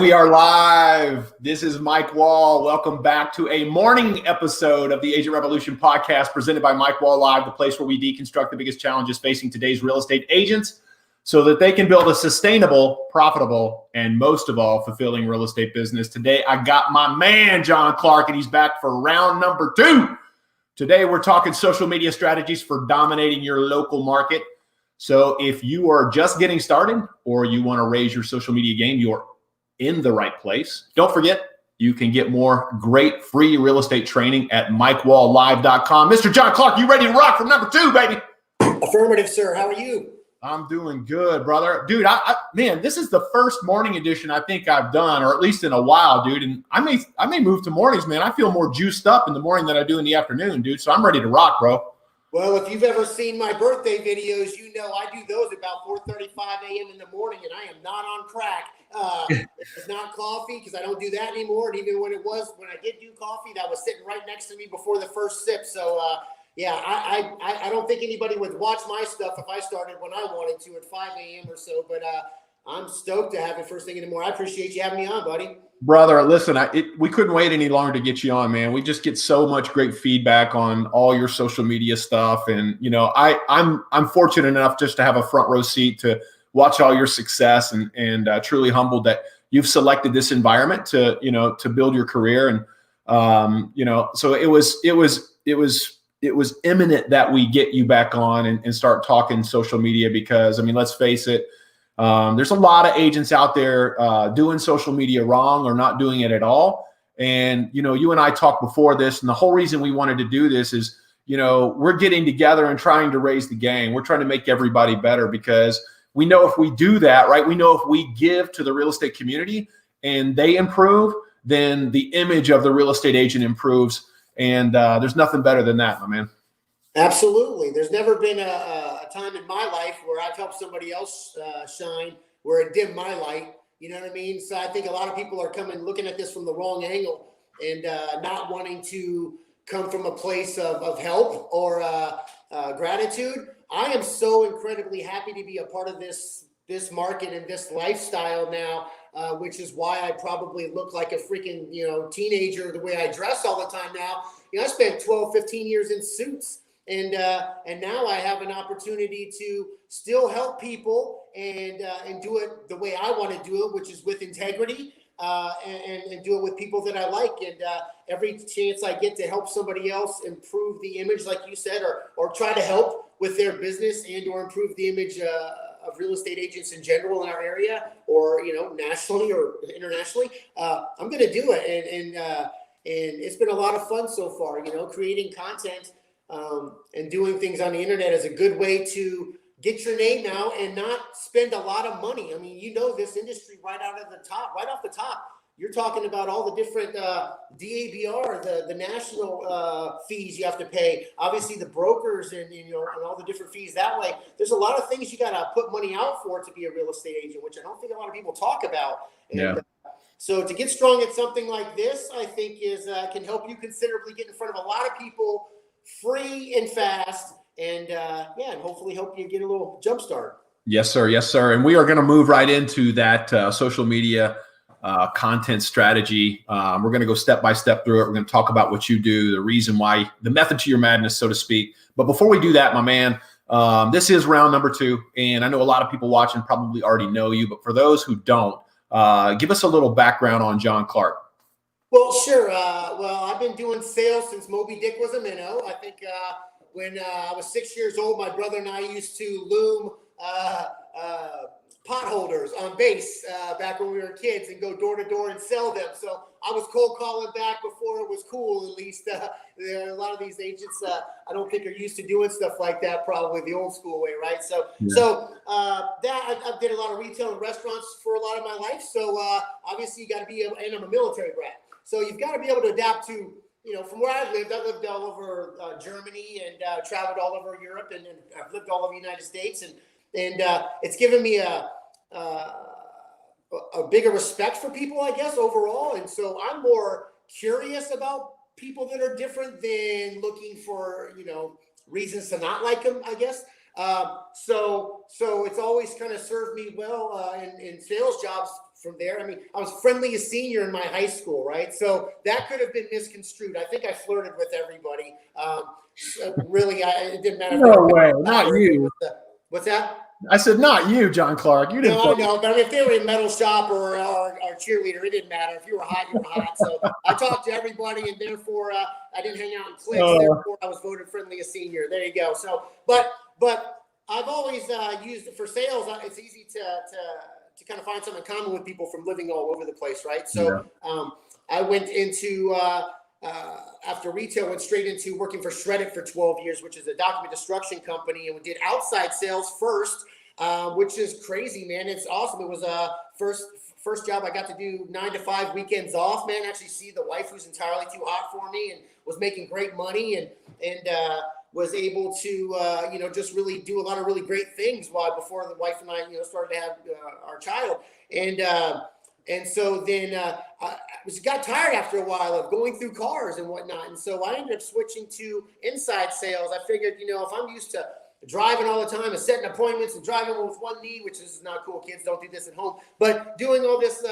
we are live. This is Mike Wall. Welcome back to a morning episode of the Agent Revolution podcast presented by Mike Wall Live, the place where we deconstruct the biggest challenges facing today's real estate agents so that they can build a sustainable, profitable, and most of all, fulfilling real estate business. Today, I got my man, John Clark, and he's back for round number 2. Today, we're talking social media strategies for dominating your local market. So if you are just getting started or you want to raise your social media game, you're in the right place. Don't forget, you can get more great free real estate training at MikeWallLive.com. Mr. John Clark, you ready to rock for number 2, baby? Affirmative, sir. How are you? I'm doing good, brother. Dude, man, this is the first morning edition I think I've done, or at least in a while, dude. And I may move to mornings, man. I feel more juiced up in the morning than I do in the afternoon, dude. So I'm ready to rock, bro. Well, if you've ever seen my birthday videos, you know I do those about 4:35 a.m. in the morning, and I am not on crack. It's not coffee because I don't do that anymore. And even when I did do coffee, that was sitting right next to me before the first sip. So, yeah, I don't think anybody would watch my stuff if I started when I wanted to at 5 a.m. or so. But I'm stoked to have it first thing in the morning. I appreciate you having me on, buddy. Brother, listen, we couldn't wait any longer to get you on, man. We just get so much great feedback on all your social media stuff. And, you know, I'm fortunate enough just to have a front row seat to watch all your success and truly humbled that you've selected this environment to build your career. And, so it was imminent that we get you back on and start talking social media because, I mean, let's face it, there's a lot of agents out there doing social media wrong or not doing it at all. And, you and I talked before this, and the whole reason we wanted to do this is, we're getting together and trying to raise the game. We're trying to make everybody better because we know if we do that, right, we know if we give to the real estate community and they improve, then the image of the real estate agent improves. And there's nothing better than that, my man. Absolutely. There's never been a time in my life where I've helped somebody else shine, where it dimmed my light. You know what I mean? So I think a lot of people are looking at this from the wrong angle and not wanting to come from a place of help or gratitude. I am so incredibly happy to be a part of this market and this lifestyle now, which is why I probably look like a freaking, teenager the way I dress all the time now. I spent 12, 15 years in suits. And now I have an opportunity to still help people and do it the way I want to do it, which is with integrity and do it with people that I like. And every chance I get to help somebody else improve the image, like you said, or try to help with their business and or improve the image of real estate agents in general in our area, or nationally or internationally, I'm going to do it. And it's been a lot of fun so far. Creating content. And doing things on the internet is a good way to get your name out and not spend a lot of money. I mean, this industry right off the top, you're talking about all the different DABR, the national fees you have to pay. Obviously, the brokers and all the different fees that way. There's a lot of things you got to put money out for to be a real estate agent, which I don't think a lot of people talk about. And, yeah. So to get strong at something like this, I think can help you considerably get in front of a lot of people free and fast, and and hopefully help you get a little jump start. Yes, sir. Yes, sir. And we are going to move right into that social media content strategy. We're going to go step by step through it. We're going to talk about what you do, the reason why, the method to your madness, so to speak. But before we do that, my man, this is round number 2, and I know a lot of people watching probably already know you, but for those who don't, give us a little background on John Clark. Well, sure. Well, I've been doing sales since Moby Dick was a minnow. I think when I was 6 years old, my brother and I used to loom potholders on base back when we were kids and go door to door and sell them. So I was cold calling back before it was cool, at least. A lot of these agents, I don't think are used to doing stuff like that, probably the old school way, right? So, I did a lot of retail and restaurants for a lot of my life. So obviously you got to be, and I'm a military brat. So you've got to be able to adapt to, from where I lived all over Germany and traveled all over Europe, and I've lived all over the United States, and it's given me a bigger respect for people, I guess, overall. And so I'm more curious about people that are different than looking for, reasons to not like them, I guess. So it's always kind of served me well in sales jobs from there. I mean, I was friendly a senior in my high school, right? So that could have been misconstrued. I think I flirted with everybody. Really, it didn't matter. No way, not you. What's that? I said, not you, John Clark. You didn't. No, I know, but I mean, if they were in metal shop or cheerleader, it didn't matter. If you were hot, you were hot. So I talked to everybody, and therefore I didn't hang out in cliques. Therefore, I was voted friendly a senior. There you go. So, but I've always used it for sales. It's easy to kind of find something in common with people from living all over the place, right? So I went into after retail, went straight into working for Shred-it for 12 years, which is a document destruction company, and we did outside sales first, which is crazy, man. It's awesome. It was first job I got to do 9 to 5 weekends off, man. Actually see the wife who's entirely too hot for me, and was making great money, and was able to just really do a lot of really great things before the wife and I started to have our child, and so then I got tired after a while of going through cars and whatnot, and so I ended up switching to inside sales. I figured, if I'm used to driving all the time and setting appointments and driving with one knee, which is not cool, kids, don't do this at home, but doing all this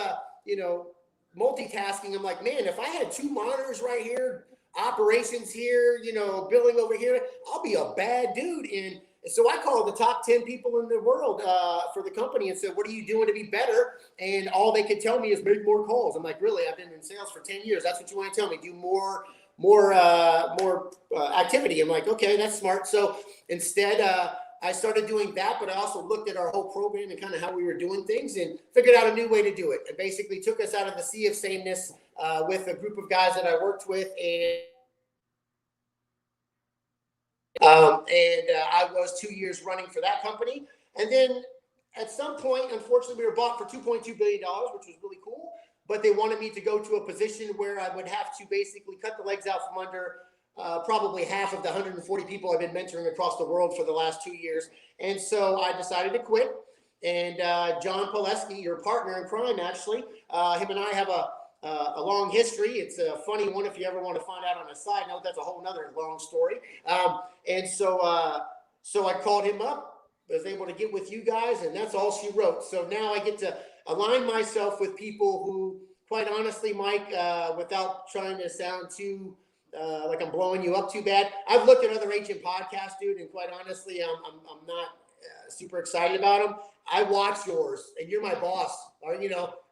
multitasking, I'm like, man, if I had 2 monitors right here, operations here, billing over here, I'll be a bad dude. And so I called the top 10 people in the world for the company and said, what are you doing to be better? And all they could tell me is make more calls. I'm like, really? I've been in sales for 10 years. That's what you want to tell me? Do more activity. I'm like, okay, that's smart. So instead, I started doing that, but I also looked at our whole program and kind of how we were doing things and figured out a new way to do it. It basically took us out of the sea of sameness with a group of guys that I worked with, and I was 2 years running for that company. And then at some point, unfortunately, we were bought for $2.2 billion, which was really cool. But they wanted me to go to a position where I would have to basically cut the legs out from under probably half of the 140 people I've been mentoring across the world for the last 2 years. And so I decided to quit. And John Pileski, your partner in crime, actually, him and I have a long history. It's a funny one if you ever want to find out on a side note. That's a whole nother long story. And so I called him up, was able to get with you guys, and that's all she wrote. So now I get to align myself with people who, quite honestly, Mike, without trying to sound too like I'm blowing you up too bad, I've looked at other agent podcasts, dude, and quite honestly, I'm not super excited about them. I watch yours, and you're my boss, or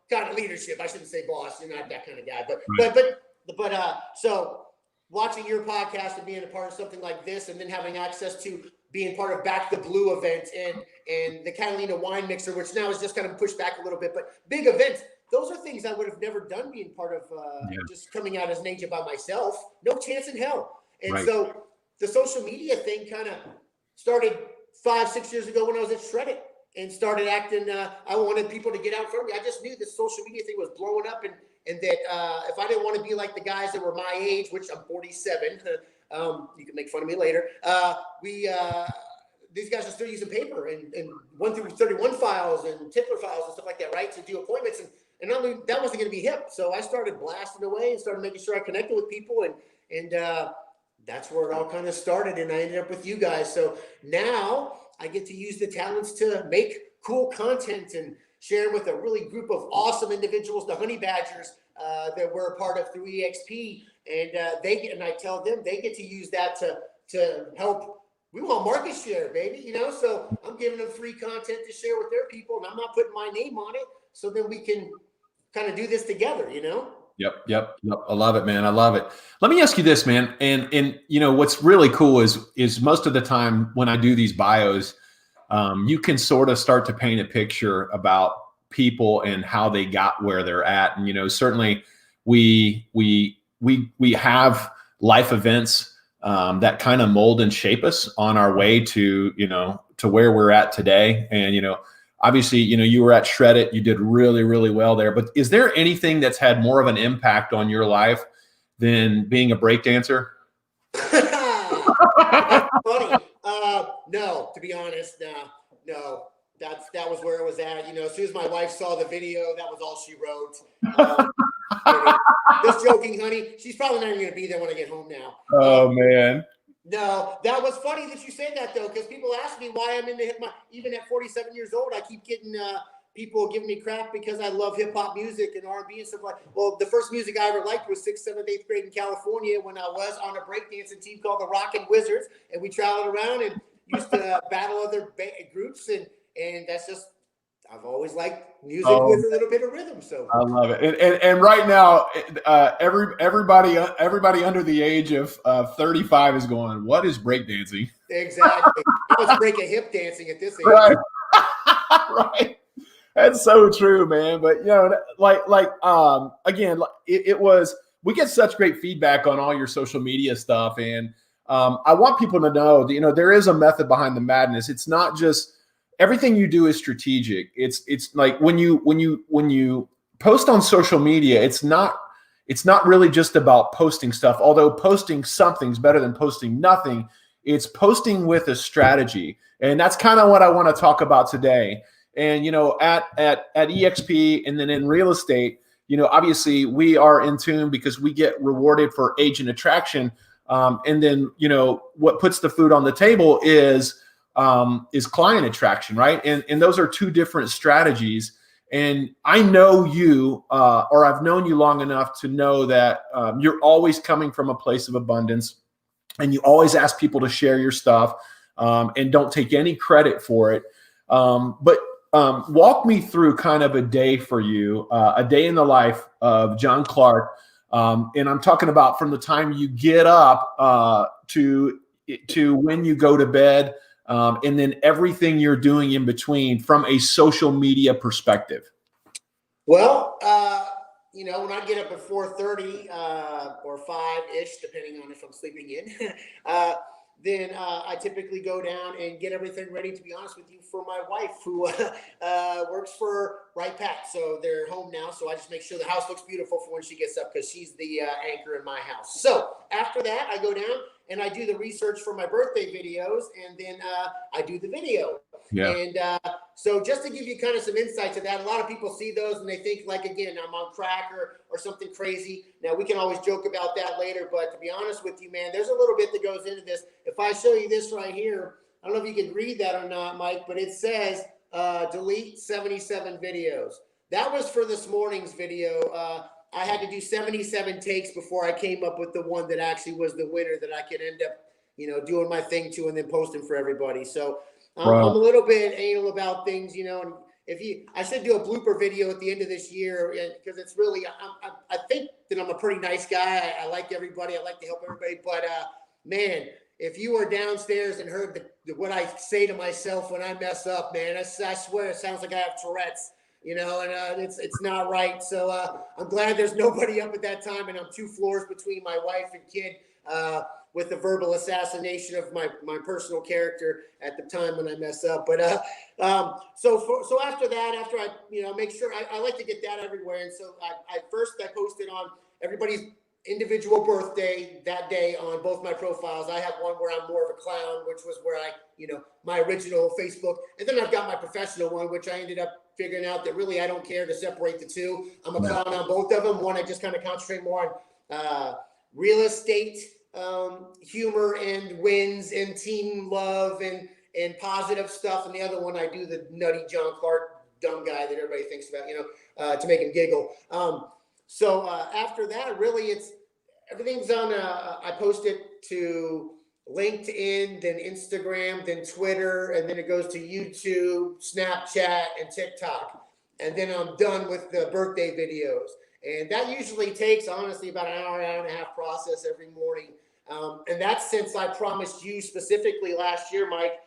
kind of leadership. I shouldn't say boss. You're not that kind of guy, but so watching your podcast and being a part of something like this, and then having access to being part of Back the Blue event and the Catalina wine mixer, which now is just kind of pushed back a little bit, but big events. Those are things I would have never done being part of just coming out as an agent by myself. No chance in hell. And so the social media thing kind of started 5-6 years ago when I was at Shred-it and started acting. I wanted people to get out in front of me. I just knew this social media thing was blowing up, and that if I didn't want to be like the guys that were my age, which I'm 47, you can make fun of me later. These guys are still using paper and 1 through 31 files and Tippler files and stuff like that, right, to do appointments. And that wasn't going to be hip. So I started blasting away and started making sure I connected with people. And that's where it all kind of started. And I ended up with you guys. So now I get to use the talents to make cool content and share with a really group of awesome individuals, the Honey Badgers that we're a part of through EXP. And I tell them they get to use that to help. We want market share, baby, so I'm giving them free content to share with their people, and I'm not putting my name on it, so then we can kind of do this together, Yep. I love it, man. I love it. Let me ask you this, man. And what's really cool is most of the time when I do these bios, you can sort of start to paint a picture about people and how they got where they're at. And certainly we have life events that kind of mold and shape us on our way to where we're at today. And obviously, you were at Shred-it, you did really, really well there. But is there anything that's had more of an impact on your life than being a breakdancer? That's funny. No, to be honest, no. That was where it was at. As soon as my wife saw the video, that was all she wrote. Just joking, honey. She's probably not even going to be there when I get home now. Oh, man. No, that was funny that you said that, though, because people ask me why I'm into even at 47 years old, I keep getting people give me crap because I love hip hop music and R&B and stuff like. Well, the first music I ever liked was 6th, 7th, 8th grade in California when I was on a breakdancing team called the Rockin' Wizards, and we traveled around and used to battle other groups, and that's just. I've always liked music with a little bit of rhythm. So I love it. And right now, everybody under the age of 35 is going, "What is breakdancing?" Exactly. Now it's break a hip dancing at this age. Right. Right. That's so true, man. But again, it was. We get such great feedback on all your social media stuff, and I want people to know that there is a method behind the madness. It's not just everything you do is strategic. It's like when you post on social media, it's not really just about posting stuff. Although posting something's better than posting nothing. It's posting with a strategy, and that's kind of what I want to talk about today. And at EXP and then in real estate, obviously we are in tune because we get rewarded for agent attraction. And then what puts the food on the table is client attraction, right? And those are two different strategies. And I know you, or I've known you long enough to know that you're always coming from a place of abundance, and you always ask people to share your stuff, and don't take any credit for it. But walk me through kind of a day for you, a day in the life of John Clark. And I'm talking about from the time you get up to when you go to bed, and then everything you're doing in between from a social media perspective. Well, when I get up at 4:30 or 5-ish, depending on if I'm sleeping in, then I typically go down and get everything ready, to be honest with you, for my wife who works for Right Pat. So they're home now. So I just make sure the house looks beautiful for when she gets up, because she's the anchor in my house. So after that, I go down and I do the research for my birthday videos, and then I do the video. Yeah. And so just to give you kind of some insight to that, a lot of people see those and they think, like, again, I'm on crack or something crazy. Now, we can always joke about that later, but to be honest with you, man, there's a little bit that goes into this. If I show you this right here, I don't know if you can read that or not, Mike, but it says delete 77 videos. That was for this morning's video. I had to do 77 takes before I came up with the one that actually was the winner that I could end up, doing my thing to and then posting for everybody. So I'm a little bit anal about things, and I should do a blooper video at the end of this year, because it's really, I think that I'm a pretty nice guy. I like everybody. I like to help everybody. But man, if you were downstairs and heard what I say to myself when I mess up, man, I swear it sounds like I have Tourette's, and it's not right. So I'm glad there's nobody up at that time, and I'm 2 floors between my wife and kid, with the verbal assassination of my personal character at the time when I mess up. But so after that, after I make sure I like to get that everywhere, and so I posted on everybody's individual birthday that day on both my profiles. I have one where I'm more of a clown, which was where my original Facebook, and then I've got my professional one, which I ended up figuring out that really I don't care to separate the two. I'm a clown on both of them. One I just kind of concentrate more on real estate, humor and wins and team love and positive stuff, and the other one I do the nutty John Clark dumb guy that everybody thinks about, to make him giggle. So after that, really everything's on. I post it to LinkedIn, then Instagram, then Twitter, and then it goes to YouTube, Snapchat, and TikTok, and then I'm done with the birthday videos. And that usually takes, honestly, about an hour and a half process every morning. And that's since I promised you specifically last year, Mike,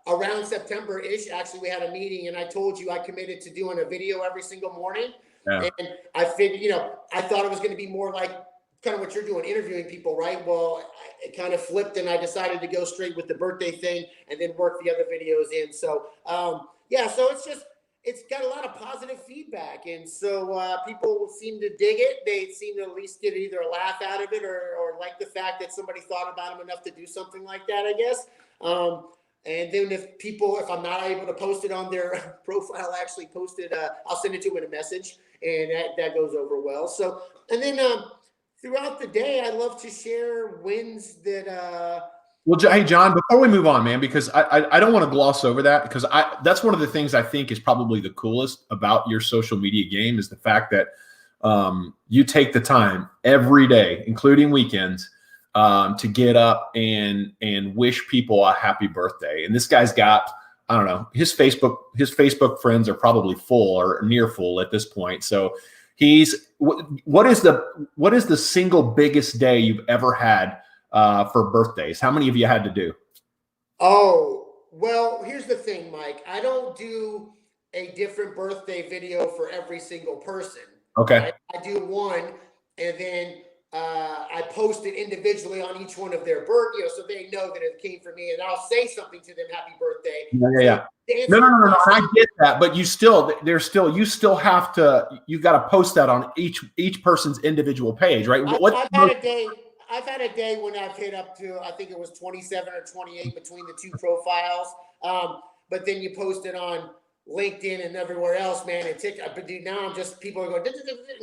around September-ish. Actually, we had a meeting and I told you I committed to doing a video every single morning. Yeah. And I figured, I thought it was going to be more like kind of what you're doing, interviewing people, right? Well, it kind of flipped and I decided to go straight with the birthday thing and then work the other videos in. So, so it's got a lot of positive feedback. And so people seem to dig it. They seem to at least get either a laugh out of it or like the fact that somebody thought about them enough to do something like that, I guess. And then if I'm not able to post it on their profile, actually post it, I'll send it to them in a message, and that goes over well. So, and then throughout the day, I love to share wins that Well, hey, John, before we move on, man, because I don't want to gloss over that, because that's one of the things I think is probably the coolest about your social media game is the fact that you take the time every day, including weekends, to get up and wish people a happy birthday. And this guy's got, I don't know, his Facebook friends are probably full or near full at this point. So what is the single biggest day you've ever had for birthdays? How many have you had to do? Oh, well, here's the thing, Mike. I don't do a different birthday video for every single person. Okay. Right? I do one, and then I post it individually on each one of their birthdays, so they know that it came from me, and I'll say something to them, "Happy birthday." Yeah. No. I get that, but you still have to. You got to post that on each person's individual page, right? I've had a day when I've hit up to, I think it was 27 or 28 between the two profiles. But then you post it on LinkedIn and everywhere else, man. And TikTok. But dude, now I'm just, people are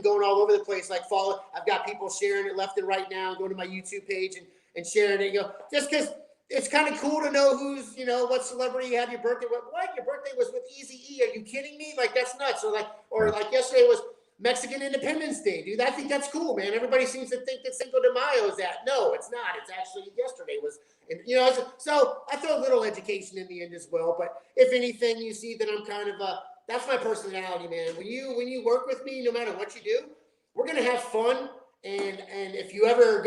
going all over the place. Like I've got people sharing it left and right now, going to my YouTube page and sharing it. Just because it's kind of cool to know who's, what celebrity you had your birthday with. What? Your birthday was with Eazy-E. Are you kidding me? Like, that's nuts. Or like yesterday was Mexican Independence Day, dude. I think that's cool, man. Everybody seems to think that Cinco de Mayo is that. No, it's not. It's actually yesterday was, so I throw a little education in the end as well. But if anything, you see that I'm kind of that's my personality, man. When you work with me, no matter what you do, we're gonna have fun. And if you ever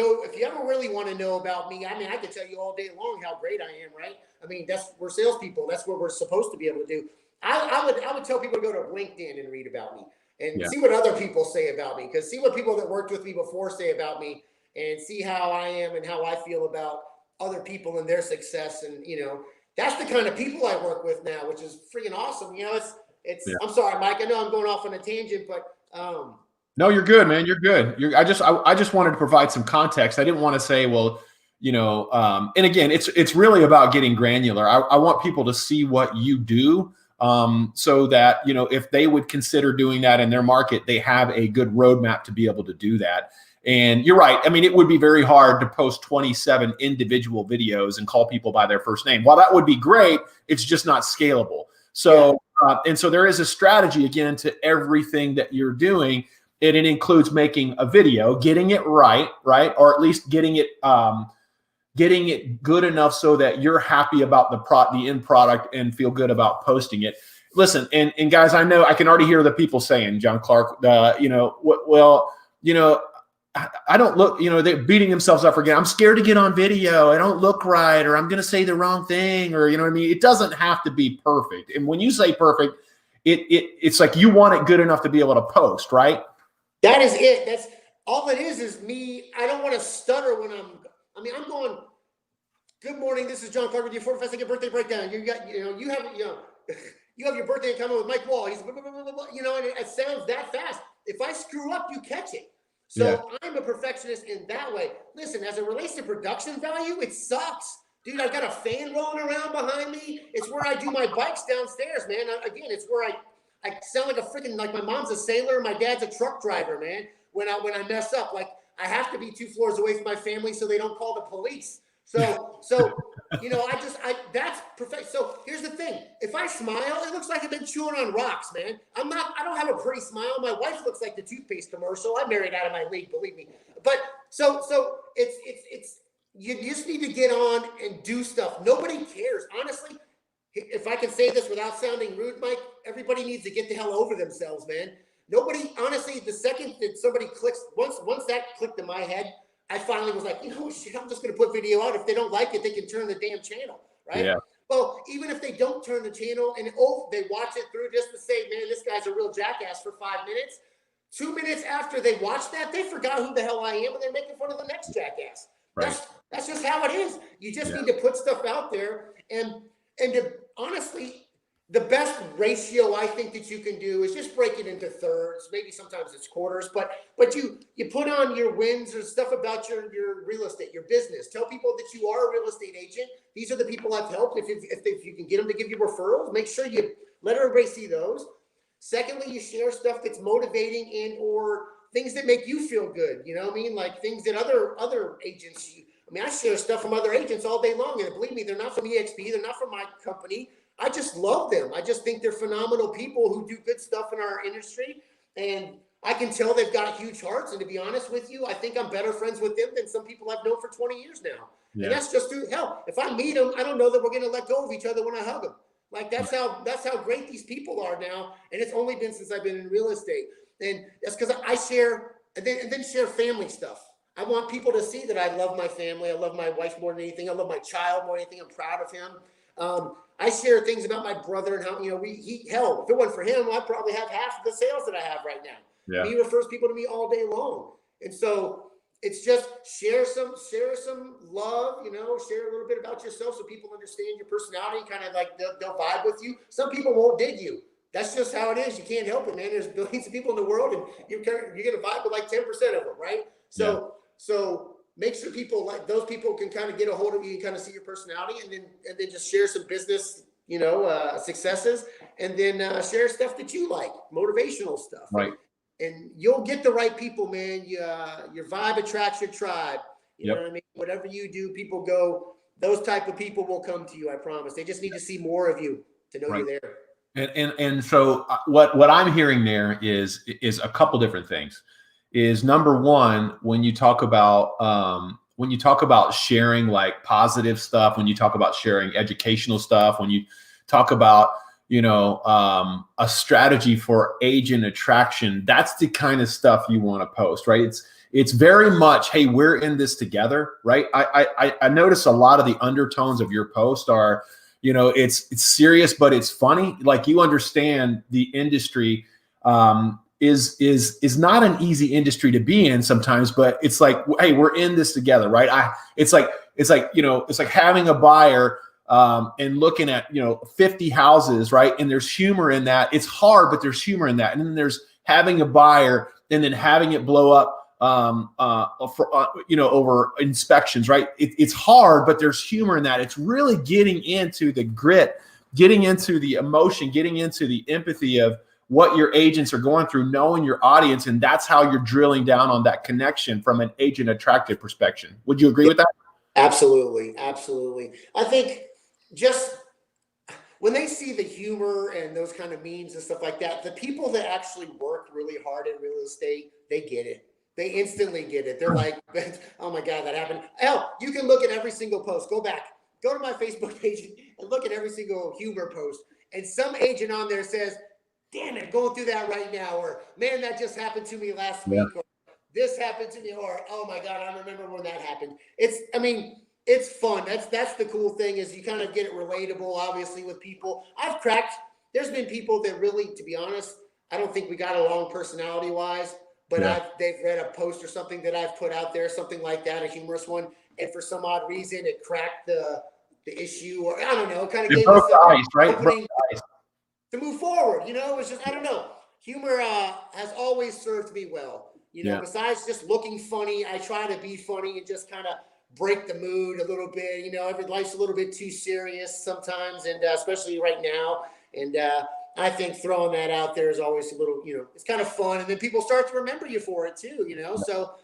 really want to know about me, I mean, I could tell you all day long how great I am, right? I mean, we're salespeople. That's what we're supposed to be able to do. I would tell people to go to LinkedIn and read about me. And see what other people say about me, because see what people that worked with me before say about me, and see how I am and how I feel about other people and their success. And, that's the kind of people I work with now, which is freaking awesome. I'm sorry, Mike, I know I'm going off on a tangent, but, no, you're good, man. You're good. I just wanted to provide some context. I didn't want to say, well, and again, it's really about getting granular. I want people to see what you do. So that, if they would consider doing that in their market, they have a good roadmap to be able to do that. And you're right. I mean, it would be very hard to post 27 individual videos and call people by their first name. While that would be great, it's just not scalable. So, and so there is a strategy again to everything that you're doing. And it includes making a video, getting it right, or at least getting it good enough so that you're happy about the end product and feel good about posting it. Listen, and guys, I know I can already hear the people saying, John Clark, I don't look, they're beating themselves up again. I'm scared to get on video. I don't look right, or I'm going to say the wrong thing, or, what I mean? It doesn't have to be perfect. And when you say perfect, it's like you want it good enough to be able to post, right? That is it. That's all it is me. I don't want to stutter when I'm going, good morning, this is John Clark with your 45-second birthday breakdown. You have your birthday in common with Mike Wall. He's, and it sounds that fast. If I screw up, you catch it. So I'm a perfectionist in that way. Listen, as it relates to production value, it sucks. Dude, I've got a fan rolling around behind me. It's where I do my bikes downstairs, man. Again, it's where I sound like a freaking, like my mom's a sailor, my dad's a truck driver, man. When I mess up, like I have to be 2 floors away from my family so they don't call the police. So that's perfect. So here's the thing. If I smile, it looks like I've been chewing on rocks, man. I don't have a pretty smile. My wife looks like the toothpaste commercial. I married out of my league, believe me. But so it's you just need to get on and do stuff. Nobody cares. Honestly, if I can say this without sounding rude, Mike, everybody needs to get the hell over themselves, man. Nobody, honestly, the second that somebody clicks, once that clicked in my head, I finally was like, shit, I'm just going to put video out. If they don't like it, they can turn the damn channel, right? Yeah. Well, even if they don't turn the channel and they watch it through just to say, man, this guy's a real jackass for 5 minutes. 2 minutes after they watch that, they forgot who the hell I am and they're making fun of the next jackass. Right. That's just how it is. You just need to put stuff out there. And to, honestly, the best ratio I think that you can do is just break it into thirds. Maybe sometimes it's quarters, but you put on your wins or stuff about your real estate, your business. Tell people that you are a real estate agent. These are the people I've helped. If you can get them to give you referrals, make sure you let everybody see those. Secondly, you share stuff that's motivating and or things that make you feel good. You know what I mean? Like things that other agents I mean, I share stuff from other agents all day long, and believe me, they're not from EXP, they're not from my company. I just love them. I just think they're phenomenal people who do good stuff in our industry, and I can tell they've got huge hearts. And to be honest with you, I think I'm better friends with them than some people I've known for 20 years now. Yeah. And that's just through hell. If I meet them, I don't know that we're going to let go of each other when I hug them. Like that's how great these people are now. And it's only been since I've been in real estate. And that's because I share and then share family stuff. I want people to see that I love my family. I love my wife more than anything. I love my child more than anything. I'm proud of him. I share things about my brother and how, hell, if it wasn't for him, I'd probably have half of the sales that I have right now. Yeah. He refers people to me all day long. And so it's just share some love, share a little bit about yourself so people understand your personality, kind of like they'll vibe with you. Some people won't dig you. That's just how it is. You can't help it, man. There's billions of people in the world, and you're going to vibe with like 10% of them, right? So make sure people like those people can kind of get a hold of you and kind of see your personality, and then just share some business, successes, and then share stuff that you like, motivational stuff. Right. And you'll get the right people, man. Your vibe attracts your tribe. You know what I mean? Whatever you do, people go, those type of people will come to you. I promise. They just need to see more of you to know you're there. And so what I'm hearing there is a couple different things. Is number one, when you talk about sharing like positive stuff, when you talk about sharing educational stuff, when you talk about a strategy for agent attraction, that's the kind of stuff you want to post, right? It's very much, hey, we're in this together, right? I notice a lot of the undertones of your post are, it's serious, but it's funny. Like you understand the industry is not an easy industry to be in sometimes, but it's like, hey, we're in this together, right? It's like having a buyer and looking at 50 houses, right? And there's humor in that. It's hard, but there's humor in that. And then there's having a buyer and then having it blow up over inspections, right? It's hard, but there's humor in that. It's really getting into the grit, getting into the emotion, getting into the empathy of what your agents are going through, knowing your audience, and that's how you're drilling down on that connection from an agent attractive perspective. Would you agree with that? Absolutely. I think just when they see the humor and those kind of memes and stuff like that, the people that actually work really hard in real estate, they get it. They instantly get it. They're like, oh my God, that happened. Hell, you can look at every single post. Go to my Facebook page and look at every single humor post. And some agent on there says, damn it, going through that right now, or man, that just happened to me last week, or this happened to me, or oh my God, I remember when that happened. It's fun. That's the cool thing, is you kind of get it relatable, obviously, with people. There's been people that really, to be honest, I don't think we got along personality wise, but they've read a post or something that I've put out there, something like that, a humorous one, and for some odd reason it cracked the issue, or I don't know, kind of gave us ice, right? to move forward. It's just, I don't know. Humor has always served me well. Besides just looking funny, I try to be funny and just kind of break the mood a little bit. Every life's a little bit too serious sometimes, and especially right now. And I think throwing that out there is always a little, it's kind of fun. And then people start to remember you for it too, So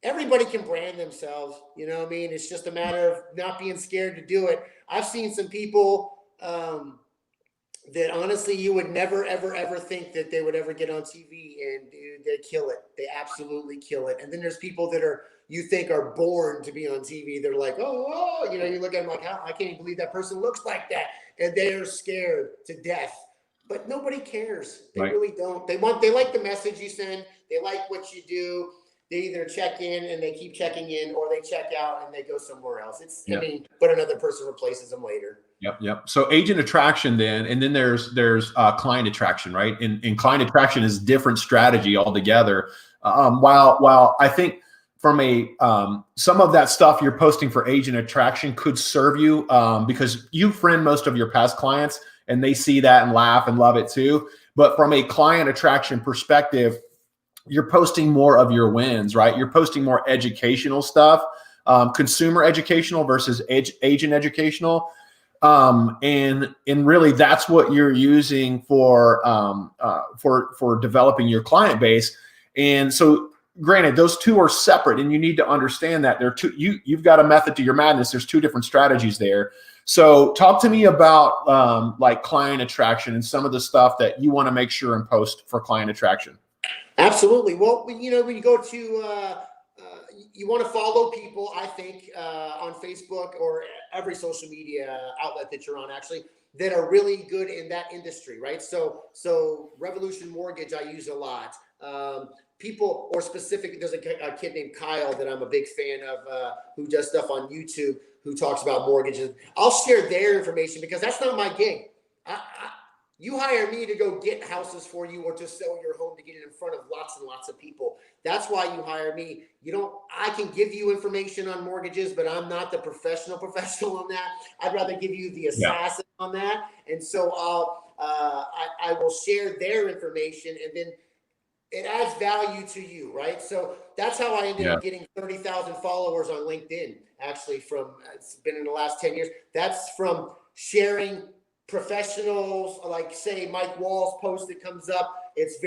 everybody can brand themselves, It's just a matter of not being scared to do it. I've seen some people that honestly you would never, ever, ever think that they would ever get on TV, and dude, they kill it. They absolutely kill it. And then there's people that you think are born to be on TV. They're like, oh, you look at them like, I can't even believe that person looks like that. And they are scared to death, but nobody cares. They really don't. They like the message you send. They like what you do. They either check in and they keep checking in, or they check out and they go somewhere else. But another person replaces them later. Yep. So agent attraction then, and then there's client attraction, right? And client attraction is a different strategy altogether. While I think from some of that stuff you're posting for agent attraction could serve you because you friend most of your past clients and they see that and laugh and love it too. But from a client attraction perspective, you're posting more of your wins, right? You're posting more educational stuff, consumer educational versus agent educational. And really that's what you're using for developing your client base. And so granted, those two are separate, and you need to understand that they're two. You've got a method to your madness. There's two different strategies there. So talk to me about like client attraction and some of the stuff that you want to make sure and post for client attraction. Absolutely. Well, when you go to, you want to follow people, I think, on Facebook or every social media outlet that you're on, actually, that are really good in that industry, right? So Revolution Mortgage, I use a lot. People, or specific, there's a kid named Kyle that I'm a big fan of, who does stuff on YouTube, who talks about mortgages. I'll share their information because that's not my gig. You hire me to go get houses for you or to sell your home to get it in front of lots and lots of people. That's why you hire me. I can give you information on mortgages, but I'm not the professional on that. I'd rather give you the assassin on that. And so I will share their information, and then it adds value to you, right? So that's how I ended up getting 30,000 followers on LinkedIn, actually, it's been in the last 10 years. That's from sharing professionals, like say Mike Wall's post that comes up. It's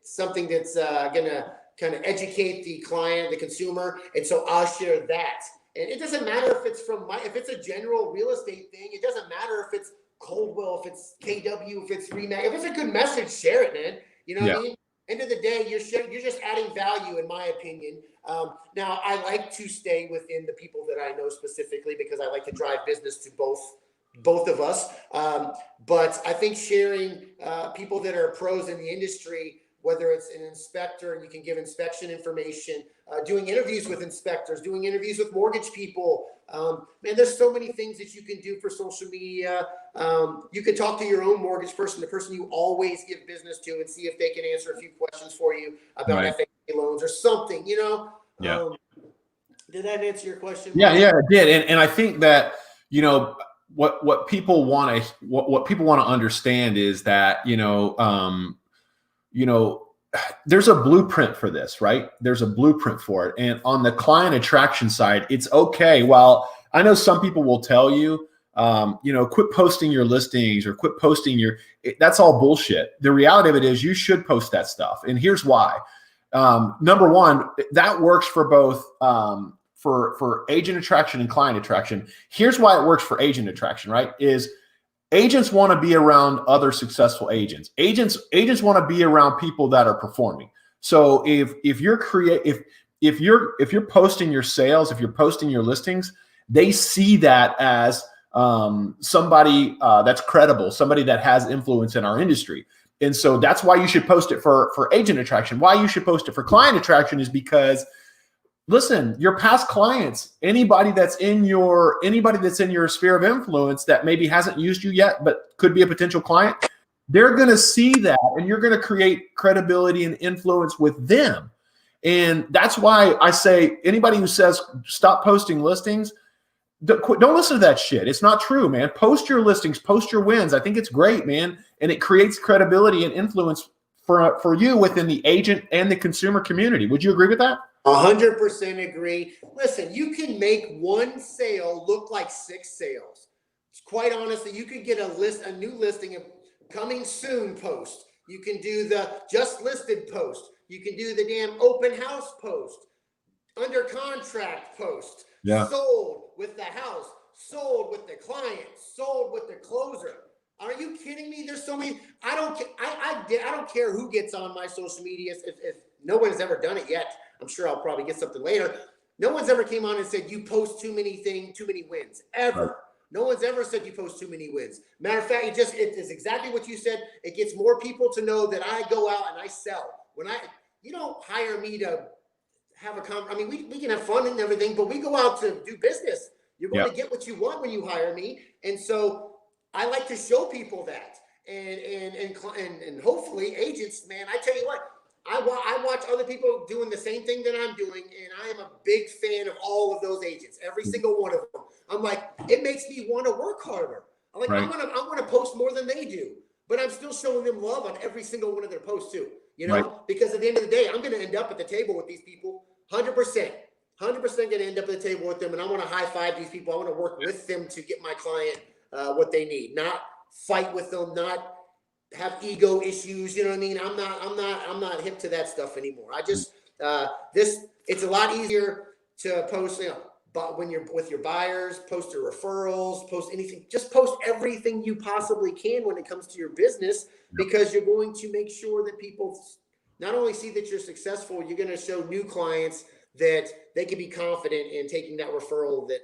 something that's gonna kind of educate the client, the consumer, and so I'll share that. And it doesn't matter if it's if it's a general real estate thing. It doesn't matter if it's Coldwell, if it's KW, if it's Remax. If it's a good message, share it, man. You know what I mean? End of the day, you're just adding value, in my opinion. Now, I like to stay within the people that I know specifically because I like to drive business to both of us. But I think sharing people that are pros in the industry, whether it's an inspector and you can give inspection information, doing interviews with inspectors, doing interviews with mortgage people. Man, there's so many things that you can do for social media. You can talk to your own mortgage person, the person you always give business to, and see if they can answer a few questions for you about FHA loans or something, Did that answer your question? Yeah, it did. And I think that, what people want to understand is that, there's a blueprint for this, right? There's a blueprint for it. And on the client attraction side, it's okay. Well, I know some people will tell you, quit posting your listings or quit posting that's all bullshit. The reality of it is you should post that stuff. And here's why. Number one, that works for both, for agent attraction and client attraction. Here's why it works for agent attraction, right? Is agents want to be around other successful agents. Agents want to be around people that are performing. So if you're posting your sales, if you're posting your listings, they see that as somebody that's credible, somebody that has influence in our industry. And so that's why you should post it for agent attraction. Why you should post it for client attraction is because, listen, your past clients, anybody that's in your sphere of influence that maybe hasn't used you yet, but could be a potential client, they're going to see that, and you're going to create credibility and influence with them. And that's why I say anybody who says stop posting listings, don't listen to that shit. It's not true, man. Post your listings, post your wins. I think it's great, man. And it creates credibility and influence for you within the agent and the consumer community. Would you agree with that? 100% agree. Listen, you can make one sale look like 6 sales. Quite honestly, you could get a new listing of coming soon post. You can do the just listed post. You can do the damn open house post, under contract post, sold with the house, sold with the client, sold with the closer. Are you kidding me? There's so many. I don't care who gets on my social media. If no one's ever done it yet, I'm sure I'll probably get something later. No one's ever came on and said you post too many wins ever. Right. No one's ever said you post too many wins. Matter of fact, it is exactly what you said. It gets more people to know that I go out and I sell. You don't hire me to have a conversation. I mean, we can have fun and everything, but we go out to do business. You're going to get what you want when you hire me, and so I like to show people that, and hopefully agents, man. I tell you what. I watch other people doing the same thing that I'm doing, and I am a big fan of all of those agents, every single one of them. I'm like, it makes me want to work harder. I'm like, I'm gonna post more than they do, but I'm still showing them love on every single one of their posts too. Because at the end of the day, I'm gonna end up at the table with these people, 100%. 100% gonna end up at the table with them, and I want to high five these people. I want to work with them to get my client what they need, not fight with them, not have ego issues. You know what I mean? I'm not hip to that stuff anymore. I just, it's a lot easier to post, but when you're with your buyers, post your referrals, post anything, just post everything you possibly can when it comes to your business, because you're going to make sure that people not only see that you're successful, you're going to show new clients that they can be confident in taking that referral that,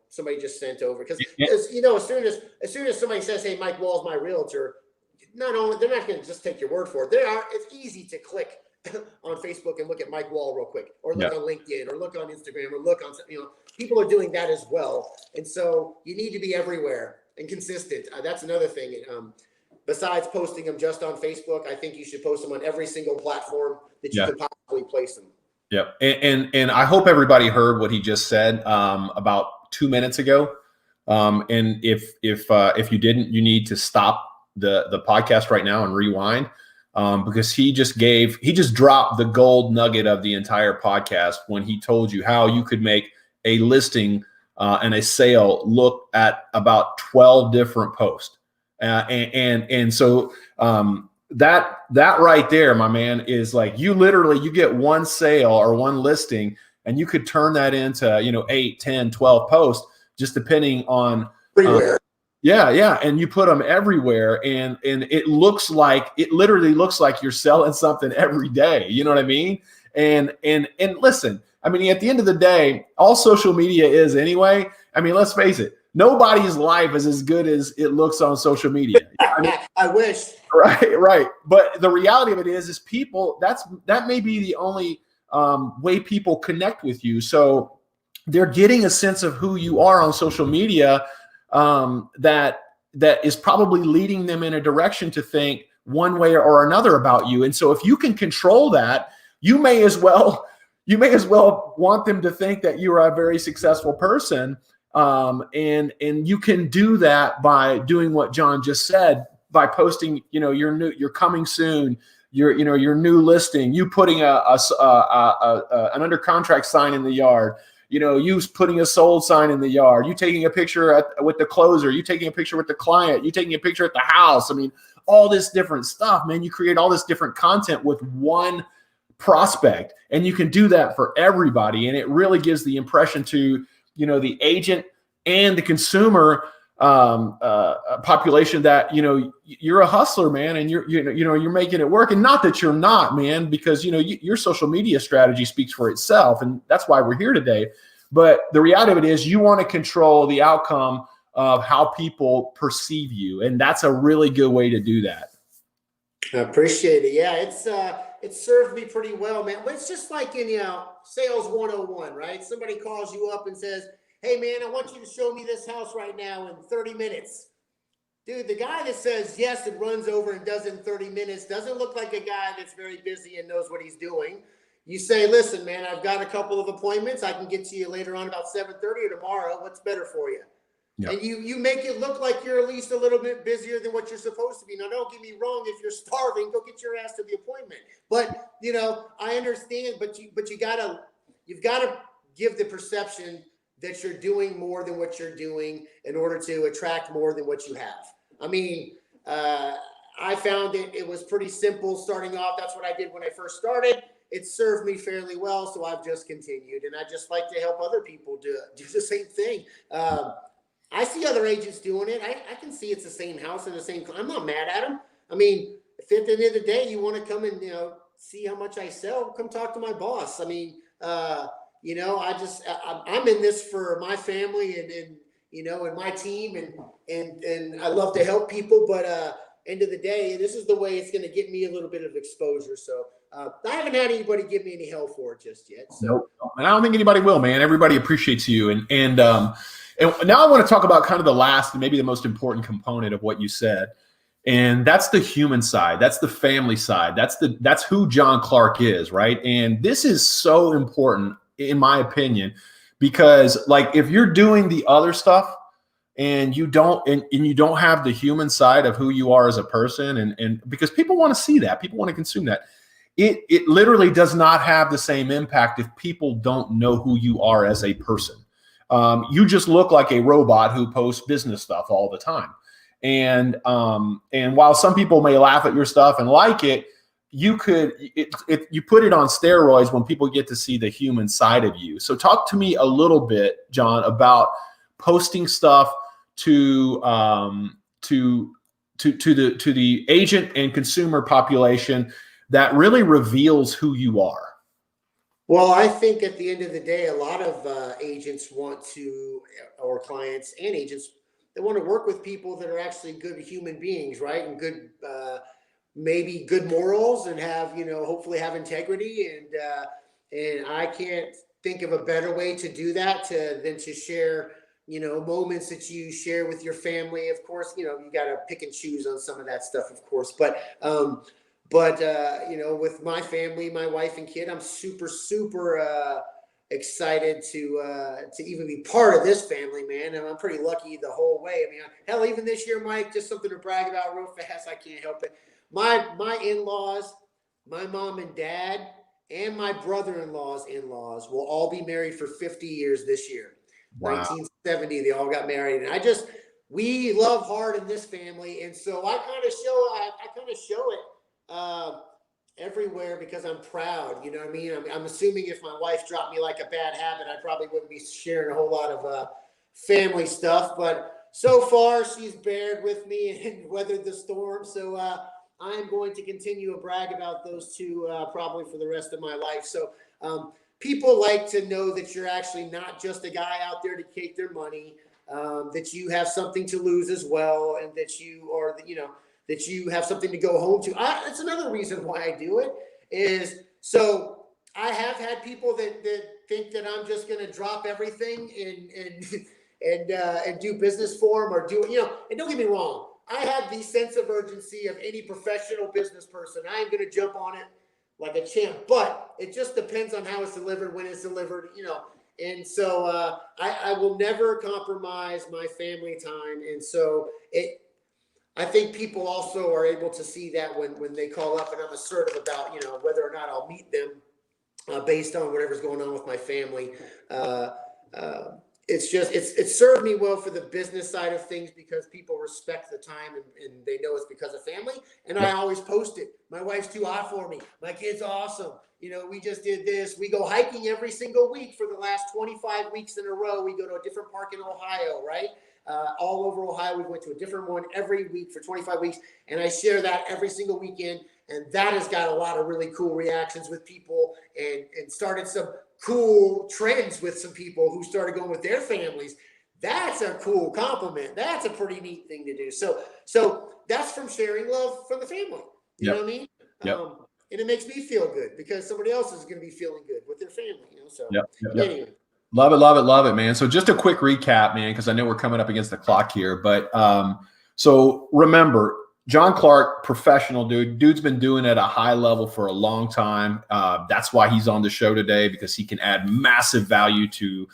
somebody just sent over. Because, as soon as somebody says, hey, Mike Wall's my realtor, not only, they're not going to just take your word for it. It's easy to click on Facebook and look at Mike Wall real quick, or look on LinkedIn, or look on Instagram, or look on, people are doing that as well. And so you need to be everywhere and consistent. That's another thing. Besides posting them just on Facebook, I think you should post them on every single platform that you can possibly place them. Yep. And I hope everybody heard what he just said about 2 minutes ago. And if you didn't, you need to stop the podcast right now and rewind, because he just dropped the gold nugget of the entire podcast when he told you how you could make a listing and a sale look at about 12 different posts. And so that right there, my man, is like, you get one sale or one listing, and you could turn that into 8, 10, 12 posts, just depending on everywhere. Yeah. And you put them everywhere, and it literally looks like you're selling something every day. You know what I mean? And listen, I mean, at the end of the day, all social media is anyway. I mean, let's face it, nobody's life is as good as it looks on social media. I wish. Right. But the reality of it is people, that may be the only way people connect with you. So they're getting a sense of who you are on social media, that is probably leading them in a direction to think one way or another about you. And so if you can control that, you may as well want them to think that you are a very successful person. And you can do that by doing what John just said, by posting, your coming soon, your new listing, you putting an under contract sign in the yard, you putting a sold sign in the yard, you taking a picture with the closer, you taking a picture with the client, you taking a picture at the house. I mean, all this different stuff, man. You create all this different content with one prospect, and you can do that for everybody. And it really gives the impression to, the agent and the consumer population that, you're a hustler, man, and you're making it work. And not that you're not, man, because, your social media strategy speaks for itself. And that's why we're here today. But the reality of it is, you want to control the outcome of how people perceive you. And that's a really good way to do that. I appreciate it. Yeah, it served me pretty well, man. But it's just like in, sales 101, right? Somebody calls you up and says, hey, man, I want you to show me this house right now in 30 minutes. Dude, the guy that says yes and runs over and does it in 30 minutes doesn't look like a guy that's very busy and knows what he's doing. You say, listen, man, I've got a couple of appointments. I can get to you later on about 7:30 or tomorrow. What's better for you? Yep. And you make it look like you're at least a little bit busier than what you're supposed to be. Now, don't get me wrong. If you're starving, go get your ass to the appointment. But, I understand, but you've got to give the perception that you're doing more than what you're doing in order to attract more than what you have. I mean, I found it was pretty simple starting off. That's what I did when I first started. It served me fairly well, so I've just continued. And I just like to help other people do the same thing. I see other agents doing it. I can see it's the same house and the same. I'm not mad at them. I mean, if at the end of the day you want to come and see how much I sell, come talk to my boss. I mean, I'm in this for my family and my team, and I love to help people. But end of the day, this is the way it's going to get me a little bit of exposure. So I haven't had anybody give me any hell for it just yet. So. Nope. And I don't think anybody will, man. Everybody appreciates you. And now I want to talk about kind of the last and maybe the most important component of what you said. And that's the human side. That's the family side. That's who John Clark is, right? And this is so important, in my opinion, because if you're doing the other stuff and you don't have the human side of who you are as a person, and because people want to see that, people want to consume that, it literally does not have the same impact if people don't know who you are as a person. You just look like a robot who posts business stuff all the time. And while some people may laugh at your stuff and like it, you put it on steroids when people get to see the human side of you. So talk to me a little bit, John, about posting stuff to the agent and consumer population that really reveals who you are. Well, I think at the end of the day, a lot of agents want to, or clients and agents, they want to work with people that are actually good human beings, right? And good, maybe good morals, and have, hopefully have integrity. And I can't think of a better way to do that than to share, moments that you share with your family. Of course, you got to pick and choose on some of that stuff, of course. But with my family, my wife and kid, I'm super, super excited to even be part of this family, man. And I'm pretty lucky the whole way. I mean, hell, even this year, Mike, just something to brag about real fast. I can't help it. My in-laws, my mom and dad, and my brother-in-law's in-laws will all be married for 50 years this year. Wow. 1970, they all got married. And we love hard in this family. And so I kind of show it everywhere because I'm proud. You know what I mean? I'm assuming if my wife dropped me like a bad habit, I probably wouldn't be sharing a whole lot of family stuff. But so far, she's bared with me and weathered the storm. So I'm going to continue to brag about those two probably for the rest of my life. So people like to know that you're actually not just a guy out there to take their money, that you have something to lose as well, and that you are, that you have something to go home to. That's another reason why I do it is so I have had people that think that I'm just going to drop everything and do business for them or do, and don't get me wrong. I have the sense of urgency of any professional business person. I am going to jump on it like a champ, but it just depends on how it's delivered, when it's delivered, And so I will never compromise my family time. And so I think people also are able to see that when they call up and I'm assertive about, whether or not I'll meet them based on whatever's going on with my family. It's served me well for the business side of things because people respect the time and they know it's because of family. And I always post it. My wife's too hot for me. My kid's awesome. We just did this. We go hiking every single week for the last 25 weeks in a row. We go to a different park in Ohio, right? All over Ohio. We went to a different one every week for 25 weeks. And I share that every single weekend. And that has got a lot of really cool reactions with people and started some cool trends with some people who started going with their families. That's a cool compliment. That's a pretty neat thing to do. So that's from sharing love from the family. You know what I mean? Yep. And it makes me feel good because somebody else is going to be feeling good with their family. So anyway. Love it, love it, love it, man. So just a quick recap, man, because I know we're coming up against the clock here. But so remember, John Clark, professional dude. Dude's been doing it at a high level for a long time. That's why he's on the show today, because he can add massive value to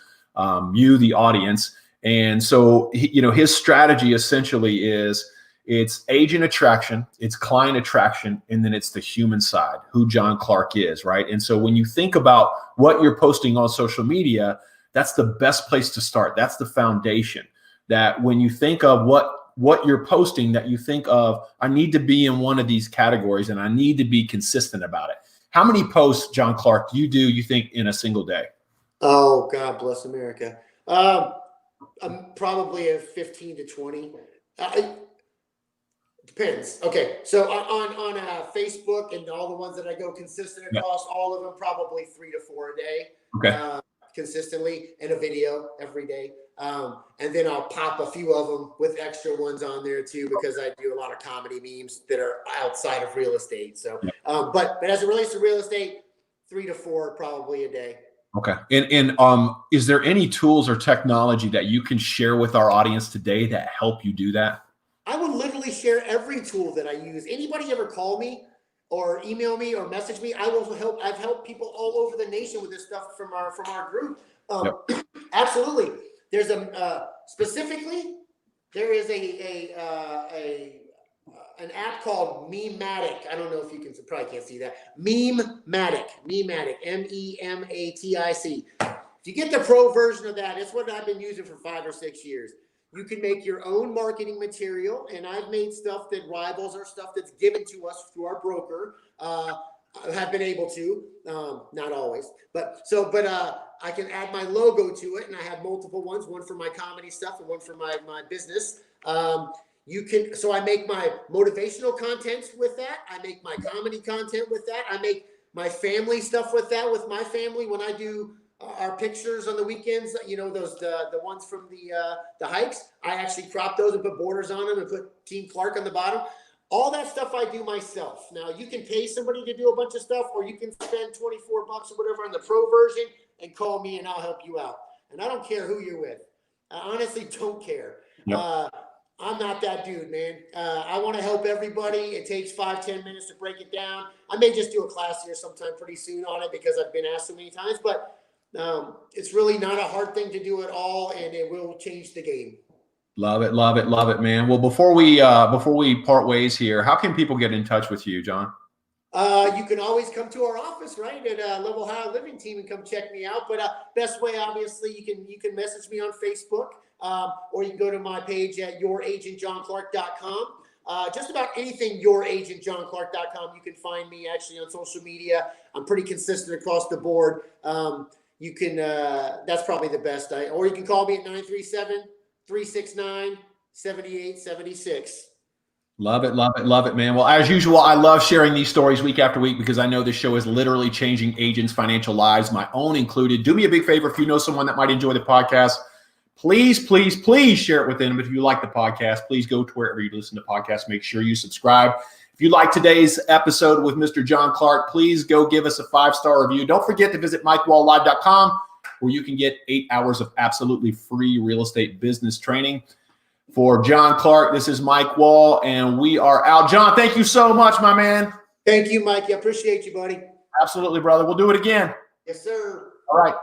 you, the audience. And so, his strategy essentially is it's agent attraction, it's client attraction, and then it's the human side, who John Clark is, right? And so when you think about what you're posting on social media, that's the best place to start. That's the foundation. That when you think of what you're posting, that you think of, I need to be in one of these categories and I need to be consistent about it. How many posts, John Clark, do you think in a single day? Oh, God bless America. I'm probably at 15 to 20. Depends. Okay. So on Facebook and all the ones that I go consistent across, all of them, probably 3 to 4 a day. Okay. Consistently, and a video every day. And then I'll pop a few of them with extra ones on there too, because I do a lot of comedy memes that are outside of real estate. So, but as it relates to real estate, 3 to 4 probably a day. Okay. And is there any tools or technology that you can share with our audience today that help you do that? I would literally share every tool that I use. Anybody ever call me or email me or message me, I will help. I've helped people all over the nation with this stuff from our group. Absolutely. There's specifically there is an app called Mematic. I don't know if you can, probably can't see that. Mematic, Mematic. If you get the pro version of that, it's what I've been using for 5 or 6 years. You can make your own marketing material, and I've made stuff that rivals our stuff that's given to us through our broker. Have been able to, not always, but I can add my logo to it, and I have multiple ones, one for my comedy stuff and one for my business. So I make my motivational content with that. I make my comedy content with that. I make my family stuff with that, with my family. When I do our pictures on the weekends, those, the ones from the hikes, I actually crop those and put borders on them and put Team Clark on the bottom. All that stuff I do myself. Now you can pay somebody to do a bunch of stuff, or you can spend $24 or whatever on the pro version and call me and I'll help you out. And I don't care who you're with. I honestly don't care. Yep. I'm not that dude, man. I want to help everybody. It takes 5-10 minutes to break it down. I may just do a class here sometime pretty soon on it because I've been asked so many times, but it's really not a hard thing to do at all, and it will change the game. Love it, love it, love it, man. Well, before we part ways here, how can people get in touch with you, John? You can always come to our office, right, at Level High Living Team and come check me out. But best way, obviously, you can message me on Facebook, or you can go to my page at youragentjohnclark.com. Just about anything youragentjohnclark.com. You can find me actually on social media. I'm pretty consistent across the board. You can that's probably the best. Or you can call me at 937-369-7876. Love it, love it, love it, man. Well, as usual, I love sharing these stories week after week because I know this show is literally changing agents' financial lives, my own included. Do me a big favor, if you know someone that might enjoy the podcast, please, please, please share it with them. If you like the podcast, please go to wherever you listen to podcasts. Make sure you subscribe. If you like today's episode with Mr. John Clark, please go give us a 5-star review. Don't forget to visit MikeWallLive.com, where you can get 8 hours of absolutely free real estate business training. For John Clark, this is Mike Wall, and we are out. John, thank you so much, my man. Thank you, Mike. I appreciate you, buddy. Absolutely, brother. We'll do it again. Yes, sir. All right.